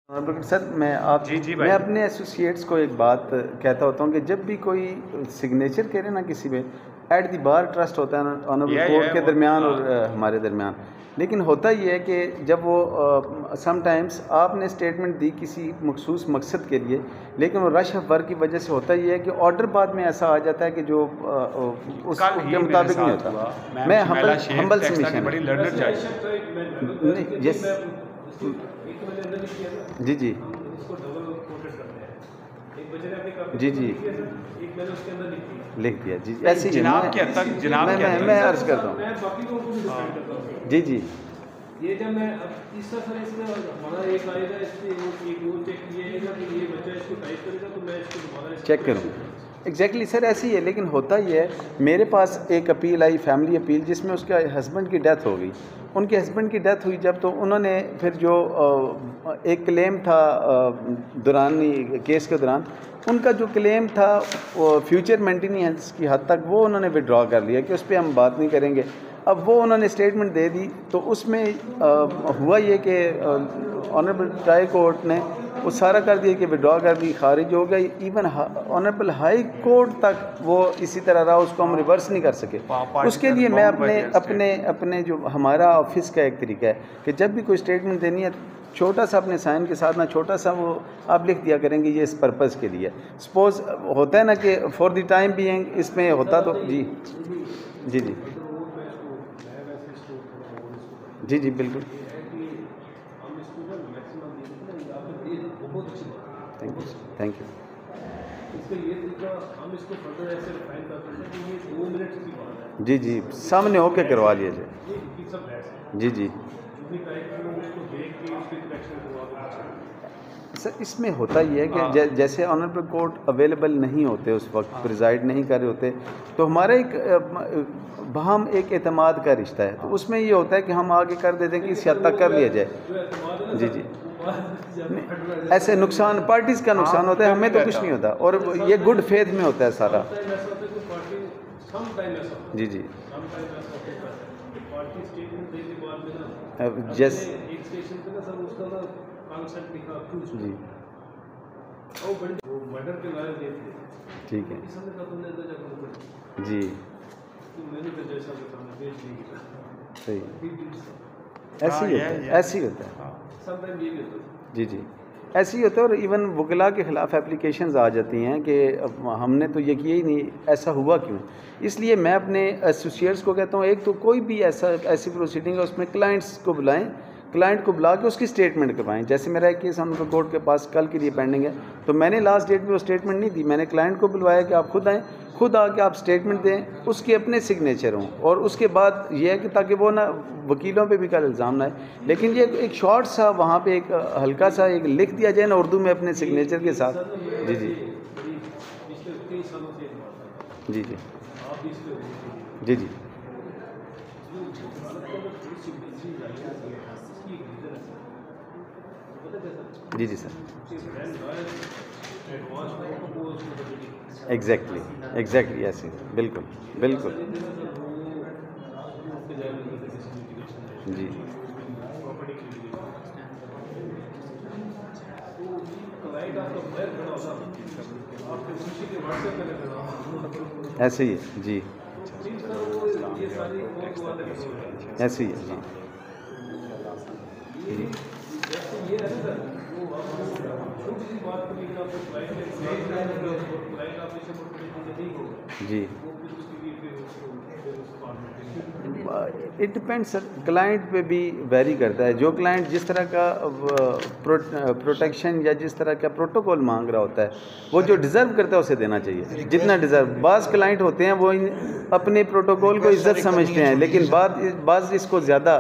Sir मैं अपने associates को एक बात कहता होता हूँ कि जब भी कोई सिग्नेचर करे ना किसी पे, एट द बार ट्रस्ट होता है ऑनरेबल कोर्ट के दरमियान और हमारे दरमियान। लेकिन होता ये है कि जब वो समटाइम्स आपने स्टेटमेंट दी किसी मखसूस मकसद के लिए, लेकिन वो रश ऑफ वर्क की वजह से होता ये है कि ऑर्डर बाद में ऐसा आ जाता है कि जो उसके मुताबिक नहीं होता। मैं हम्बल सबमिशन नहीं, यस जी जी जी जी लिख दिया जी, ऐसे ही मैं अर्ज करता हूँ जी जी। ये जब मैं अब तीसरा सर इसमें हमारा एक आएगा, इसमें एक वो चेक किया कि ये बच्चा इसको टाइप करेगा तो मैं इसको दोबारा चेक करूँ। एग्जैक्टली सर ऐसे ही है। लेकिन होता ही है, मेरे पास एक अपील आई, फैमिली अपील, जिसमें उसके हस्बैंड की डेथ हो गई। उनके हस्बैंड की डेथ हुई जब, तो उन्होंने फिर जो एक क्लेम था दौरान केस के दौरान, उनका जो क्लेम था फ्यूचर मेंटेनेंस की हद तक वो उन्होंने विड्रॉ कर लिया कि उस पर हम बात नहीं करेंगे। अब वो उन्होंने स्टेटमेंट दे दी, तो उसमें हुआ ये कि ऑनरेबल ट्राई कोर्ट ने वो सारा कर दिया कि विड्रॉ कर दी, खारिज हो गई। इवन ऑनरेबल हाई कोर्ट तक वो इसी तरह रहा, उसको हम रिवर्स नहीं कर सके। उसके लिए मैं अपने जो हमारा ऑफिस का एक तरीका है कि जब भी कोई स्टेटमेंट देनी है, छोटा सा अपने साइन के साथ ना छोटा सा वो आप लिख दिया करेंगे ये इस पर्पज़ के लिए। सपोज होता है ना कि फॉर द टाइम बीइंग इसमें होता तो जी जी जी जी जी बिल्कुल। Thank you. जी जी सामने होके करवा लिया जाए। जी जी सर इसमें होता ही है कि जैसे ऑनरेबल कोर्ट अवेलेबल नहीं होते, उस वक्त प्रिजाइड नहीं कर रहे होते, तो हमारा एक बहम एक एतमाद का रिश्ता है। तो उसमें ये होता है कि हम आगे कर देते हैं कि इस हद तक कर लिया जाए। जी जी ऐसे नुकसान पार्टीज़ का नुकसान होता है, हमें तो कुछ नहीं होता, और ये गुड फेथ में होता है सारा। जी जी जस जी ठीक है जी सही, ऐसे ही होता है जी जी ऐसे ही होता है। और इवन वकला के ख़िलाफ़ एप्लीकेशंस आ जाती हैं कि हमने तो ये किया ही नहीं, ऐसा हुआ क्यों। इसलिए मैं अपने एसोसिएट्स को कहता हूँ, एक तो कोई भी ऐसी प्रोसीडिंग है उसमें क्लाइंट्स को बुलाएं, क्लाइंट को बुला के उसकी स्टेटमेंट करवाएं। जैसे मेरा एक केस ऑनरेबल कोर्ट के पास कल के लिए पेंडिंग है, तो मैंने लास्ट डेट पे वो स्टेटमेंट नहीं दी, मैंने क्लाइंट को बुलवाया कि आप खुद आएँ, खुद आके आप स्टेटमेंट दें, उसके अपने सिग्नेचर हों, और उसके बाद ये है कि ताकि वो ना वकीलों पे भी कल इल्ज़ाम ना आए। लेकिन ये एक शॉर्ट सा वहाँ पे एक हल्का सा एक लिख दिया जाए ना उर्दू में अपने सिग्नेचर के साथ। जी जी जी जी जी जी जी जी सर एग्जैक्टली ऐसे बिल्कुल बिल्कुल जी ऐसे ही है जी, ऐसे ही है जी जी। इट डिपेंड्स सर, क्लाइंट पे भी वेरी करता है। जो क्लाइंट जिस तरह का प्रोटेक्शन या जिस तरह का प्रोटोकॉल मांग रहा होता है, वो जो डिज़र्व करता है उसे देना चाहिए, जितना डिज़र्व। बाज़ क्लाइंट होते हैं वो अपने प्रोटोकॉल को इज्जत समझते हैं, लेकिन बाज़ इसको ज़्यादा